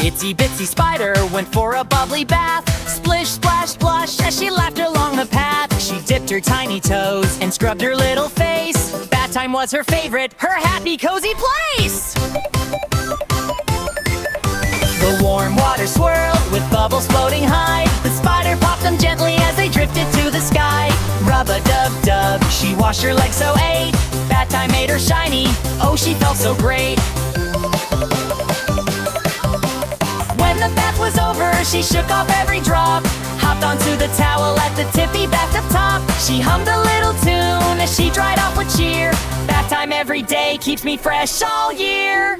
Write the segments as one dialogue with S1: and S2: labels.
S1: Itsy Bitsy Spider went for a bubbly bath. Splish, splash, blush as she laughed along the path. She dipped her tiny toes and scrubbed her little face. Bath time was her favorite, her happy, cozy place. The warm water swirled with bubbles floating high. The spider popped them gently as they drifted to the sky. Rub-a-dub-dub, she washed her legs so eight. Bath time made her shiny, oh she felt so great. When the bath was over, she shook off every drop. Hopped onto the towel at the tippy bathtub top. She hummed a little tune as she dried off with cheer. Bath time every day keeps me fresh all year.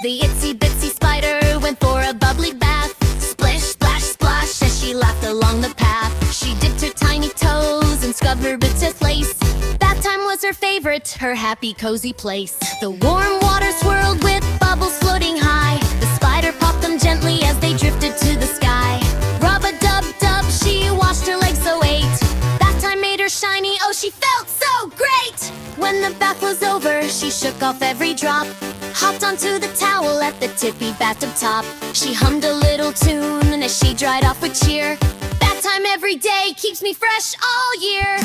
S2: The itsy bitsy spider went for a bubbly bath. Splish, splash, splash as she laughed along the path. She dipped her tiny toes and scrubbed her bits of lace. Bath time was her favorite, her happy, cozy place. The warm water swirled with bubbles floating high. The spider popped them gently as they drifted to the sky. Rub-a-dub-dub, she washed her legs so eight. Bath time made her shiny, oh she felt so great. When the bath was over, she shook off every drop. Hopped onto the towel at the tippy bathtub top. She hummed a little tune as she dried off with cheer. Bath time every day keeps me fresh all year.